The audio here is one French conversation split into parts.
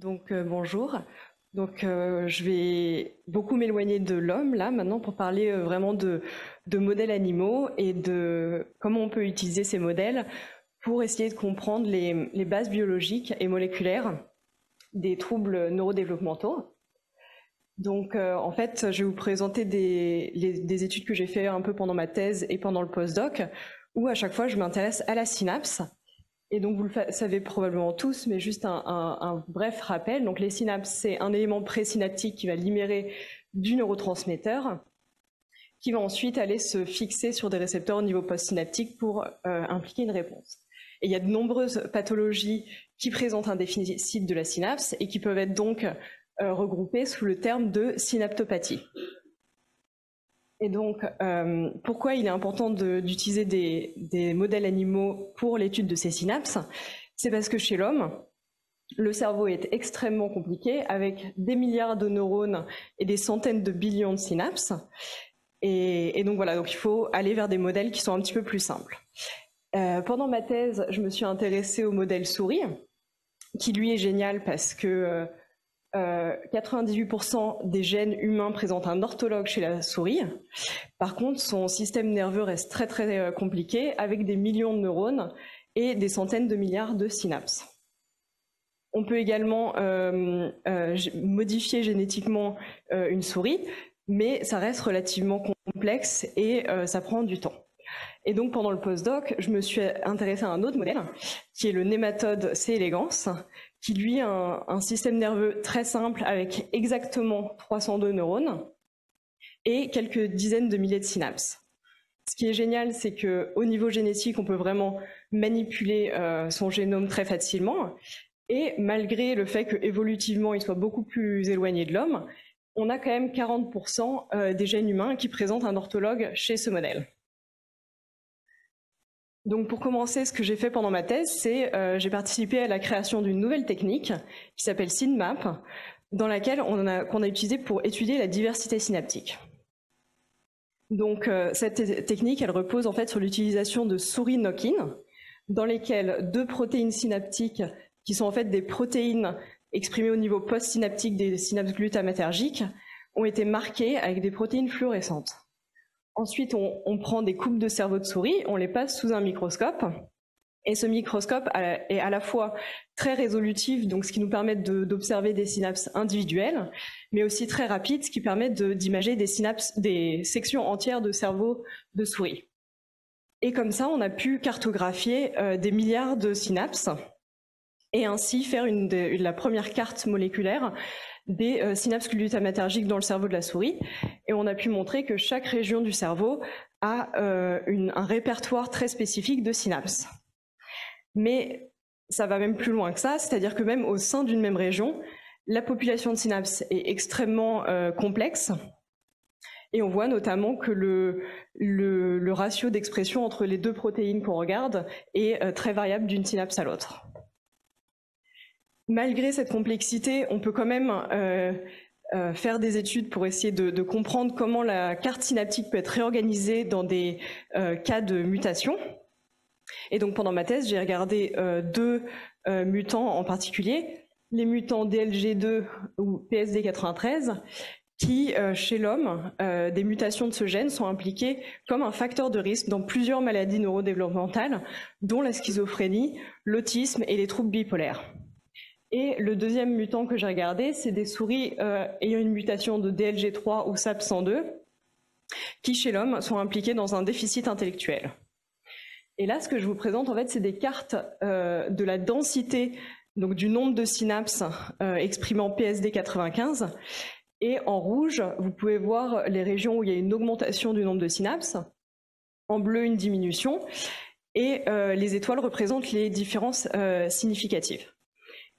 Bonjour. Je vais beaucoup m'éloigner de l'homme là maintenant pour parler vraiment de modèles animaux et de comment on peut utiliser ces modèles pour essayer de comprendre les bases biologiques et moléculaires des troubles neurodéveloppementaux. En fait, je vais vous présenter des études que j'ai fait un peu pendant ma thèse et pendant le postdoc, où à chaque fois je m'intéresse à la synapse. Et donc vous le savez probablement tous, mais juste un bref rappel. Donc les synapses, c'est un élément présynaptique qui va libérer du neurotransmetteur, qui va ensuite aller se fixer sur des récepteurs au niveau postsynaptique pour impliquer une réponse. Et il y a de nombreuses pathologies qui présentent un déficit de la synapse et qui peuvent être donc regroupées sous le terme de synaptopathie. Et donc, pourquoi il est important d'utiliser des modèles animaux pour l'étude de ces synapses? C'est parce que chez l'homme, le cerveau est extrêmement compliqué, avec des milliards de neurones et des centaines de billions de synapses. Et donc voilà, donc il faut aller vers des modèles qui sont un petit peu plus simples. Pendant ma thèse, je me suis intéressée au modèle souris, qui lui est génial parce que 98% des gènes humains présentent un orthologue chez la souris. Par contre, son système nerveux reste très très compliqué avec des millions de neurones et des centaines de milliards de synapses. On peut également modifier génétiquement une souris, mais ça reste relativement complexe et ça prend du temps. Et donc pendant le postdoc, je me suis intéressée à un autre modèle, qui est le nématode C. elegans, qui lui a un système nerveux très simple avec exactement 302 neurones et quelques dizaines de milliers de synapses. Ce qui est génial, c'est qu'au niveau génétique, on peut vraiment manipuler son génome très facilement. Et malgré le fait qu'évolutivement, il soit beaucoup plus éloigné de l'homme, on a quand même 40% des gènes humains qui présentent un orthologue chez ce modèle. Donc pour commencer, ce que j'ai fait pendant ma thèse, c'est j'ai participé à la création d'une nouvelle technique qui s'appelle SynMap, dans laquelle qu'on a utilisé pour étudier la diversité synaptique. Donc cette technique, elle repose en fait sur l'utilisation de souris knock-in, dans lesquelles deux protéines synaptiques, qui sont en fait des protéines exprimées au niveau postsynaptique des synapses glutamatergiques, ont été marquées avec des protéines fluorescentes. Ensuite, on prend des coupes de cerveau de souris, on les passe sous un microscope, et ce microscope est à la fois très résolutif, donc ce qui nous permet d'observer des synapses individuelles, mais aussi très rapide, ce qui permet d'imager des sections entières de cerveau de souris. Et comme ça, on a pu cartographier des milliards de synapses, et ainsi faire la première carte moléculaire des synapses glutamatergiques dans le cerveau de la souris. Et on a pu montrer que chaque région du cerveau a un répertoire très spécifique de synapses. Mais ça va même plus loin que ça, c'est-à-dire que même au sein d'une même région, la population de synapses est extrêmement complexe. Et on voit notamment que le ratio d'expression entre les deux protéines qu'on regarde est très variable d'une synapse à l'autre. Malgré cette complexité, on peut quand même faire des études pour essayer de comprendre comment la carte synaptique peut être réorganisée dans des cas de mutation. Et donc pendant ma thèse, j'ai regardé deux mutants en particulier, les mutants DLG2 ou PSD93, qui, chez l'homme, des mutations de ce gène sont impliquées comme un facteur de risque dans plusieurs maladies neurodéveloppementales, dont la schizophrénie, l'autisme et les troubles bipolaires. Et le deuxième mutant que j'ai regardé, c'est des souris ayant une mutation de DLG3 ou SAP102, qui chez l'homme sont impliquées dans un déficit intellectuel. Et là, ce que je vous présente, en fait, c'est des cartes de la densité, donc du nombre de synapses exprimant PSD95. Et en rouge, vous pouvez voir les régions où il y a une augmentation du nombre de synapses, en bleu, une diminution, et les étoiles représentent les différences significatives.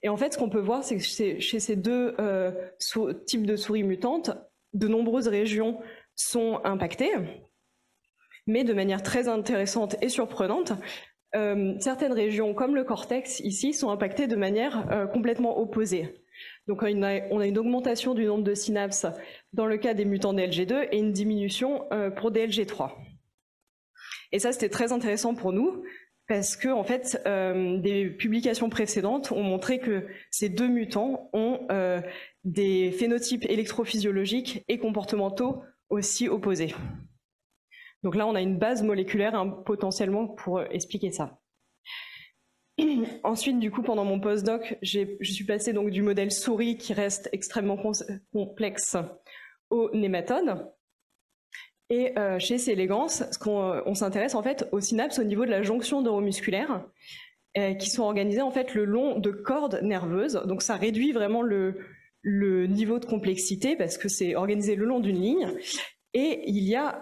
Et en fait, ce qu'on peut voir, c'est que chez ces deux types de souris mutantes, de nombreuses régions sont impactées, mais de manière très intéressante et surprenante, certaines régions, comme le cortex ici, sont impactées de manière complètement opposée. Donc on a une augmentation du nombre de synapses dans le cas des mutants DLG2 et une diminution pour DLG3. Et ça, c'était très intéressant pour nous, parce que en fait, des publications précédentes ont montré que ces deux mutants ont des phénotypes électrophysiologiques et comportementaux aussi opposés. Donc là, on a une base moléculaire potentiellement pour expliquer ça. Ensuite, du coup, pendant mon postdoc, je suis passée donc du modèle souris qui reste extrêmement complexe aux nématodes. Et chez C. elegans, on s'intéresse en fait aux synapses au niveau de la jonction neuromusculaire, qui sont organisées en fait le long de cordes nerveuses. Donc ça réduit vraiment le niveau de complexité parce que c'est organisé le long d'une ligne. Et il y a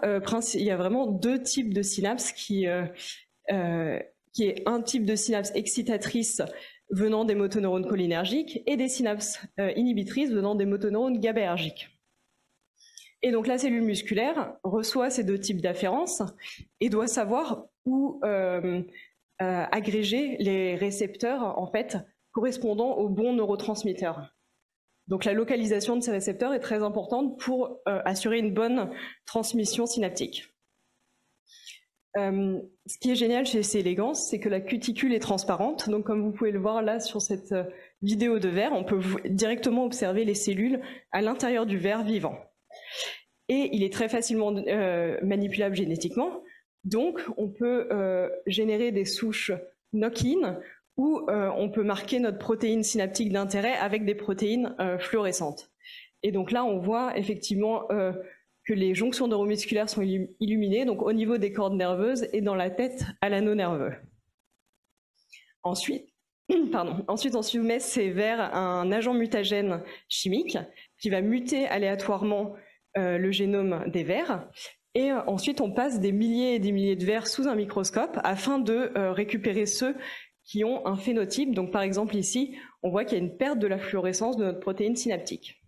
vraiment deux types de synapses qui est un type de synapse excitatrice venant des motoneurones cholinergiques et des synapses inhibitrices venant des motoneurones GABAergiques. Et donc la cellule musculaire reçoit ces deux types d'afférence et doit savoir où agréger les récepteurs en fait correspondant aux bons neurotransmetteurs. Donc la localisation de ces récepteurs est très importante pour assurer une bonne transmission synaptique. Ce qui est génial chez C. elegans, c'est que la cuticule est transparente. Donc comme vous pouvez le voir là sur cette vidéo de verre, on peut directement observer les cellules à l'intérieur du verre vivant. Et il est très facilement manipulable génétiquement. Donc on peut générer des souches knock-in où on peut marquer notre protéine synaptique d'intérêt avec des protéines fluorescentes. Et donc là, on voit effectivement que les jonctions neuromusculaires sont illuminées, donc au niveau des cordes nerveuses et dans la tête à l'anneau nerveux. Ensuite, on soumet ces vers à un agent mutagène chimique qui va muter aléatoirement le génome des vers. Et ensuite, on passe des milliers et des milliers de vers sous un microscope afin de récupérer ceux qui ont un phénotype. Donc par exemple ici, on voit qu'il y a une perte de la fluorescence de notre protéine synaptique.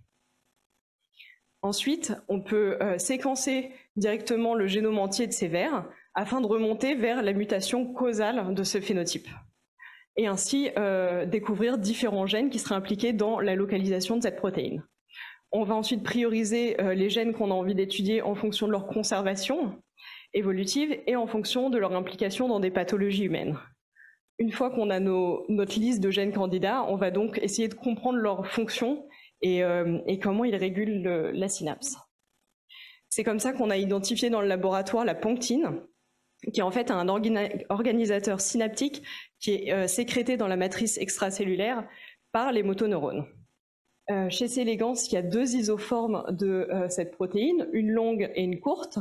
Ensuite, on peut séquencer directement le génome entier de ces vers afin de remonter vers la mutation causale de ce phénotype. Et ainsi découvrir différents gènes qui seraient impliqués dans la localisation de cette protéine. On va ensuite prioriser les gènes qu'on a envie d'étudier en fonction de leur conservation évolutive et en fonction de leur implication dans des pathologies humaines. Une fois qu'on a notre liste de gènes candidats, on va donc essayer de comprendre leur fonction et comment ils régulent la synapse. C'est comme ça qu'on a identifié dans le laboratoire la ponctine, qui est en fait un organisateur synaptique qui est sécrété dans la matrice extracellulaire par les motoneurones. Chez C. elegans, il y a deux isoformes de cette protéine, une longue et une courte,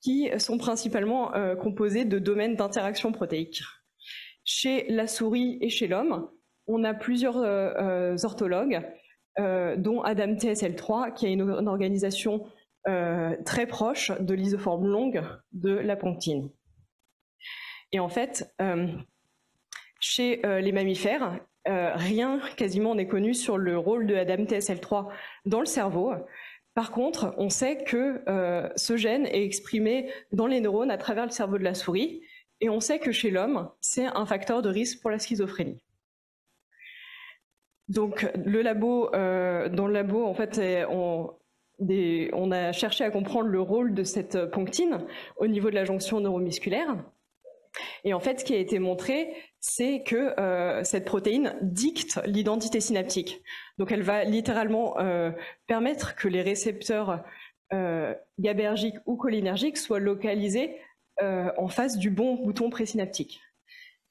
qui sont principalement composées de domaines d'interaction protéique. Chez la souris et chez l'homme, on a plusieurs orthologues, dont ADAMTSL3, qui a une organisation très proche de l'isoforme longue de la ponctine. Et en fait, chez les mammifères, rien quasiment n'est connu sur le rôle de ADAMTSL3 dans le cerveau. Par contre, on sait que ce gène est exprimé dans les neurones à travers le cerveau de la souris, et on sait que chez l'homme, c'est un facteur de risque pour la schizophrénie. Donc, dans le labo, en fait, on a cherché à comprendre le rôle de cette ponctine au niveau de la jonction neuromusculaire. Et en fait, ce qui a été montré, c'est que cette protéine dicte l'identité synaptique. Donc, elle va littéralement permettre que les récepteurs GABAergiques ou cholinergiques soient localisés en face du bon bouton présynaptique.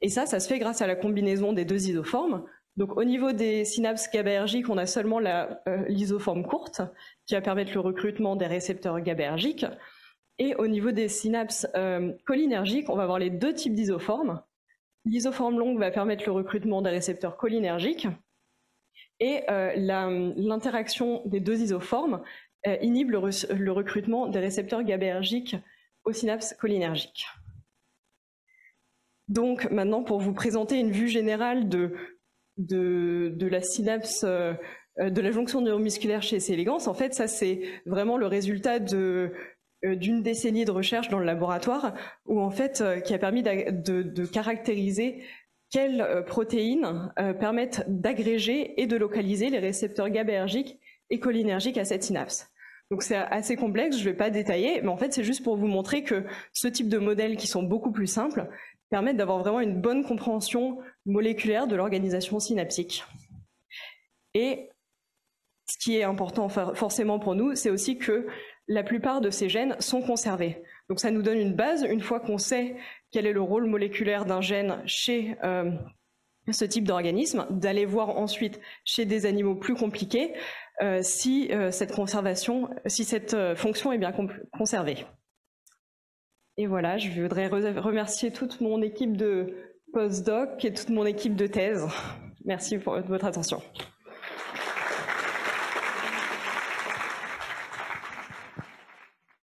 Et ça se fait grâce à la combinaison des deux isoformes. Donc au niveau des synapses GABAergiques, on a seulement l'isoforme courte qui va permettre le recrutement des récepteurs GABAergiques. Et au niveau des synapses cholinergiques, on va avoir les deux types d'isoformes. L'isoforme longue va permettre le recrutement des récepteurs cholinergiques. Et l'interaction des deux isoformes inhibe le recrutement des récepteurs GABAergiques aux synapses cholinergiques. Donc maintenant, pour vous présenter une vue générale de la synapse, de la jonction neuromusculaire chez C. elegans, en fait, ça c'est vraiment le résultat d'une décennie de recherche dans le laboratoire, où en fait, qui a permis de caractériser quelles protéines permettent d'agréger et de localiser les récepteurs GABAergiques et cholinergiques à cette synapse. Donc c'est assez complexe, je ne vais pas détailler, mais en fait c'est juste pour vous montrer que ce type de modèles qui sont beaucoup plus simples permettent d'avoir vraiment une bonne compréhension moléculaire de l'organisation synaptique. Et ce qui est important forcément pour nous, c'est aussi que la plupart de ces gènes sont conservés. Donc ça nous donne une base, une fois qu'on sait quel est le rôle moléculaire d'un gène chez ce type d'organisme, d'aller voir ensuite chez des animaux plus compliqués si cette fonction est bien conservée. Et voilà, je voudrais remercier toute mon équipe de postdoc et toute mon équipe de thèse. Merci pour votre attention.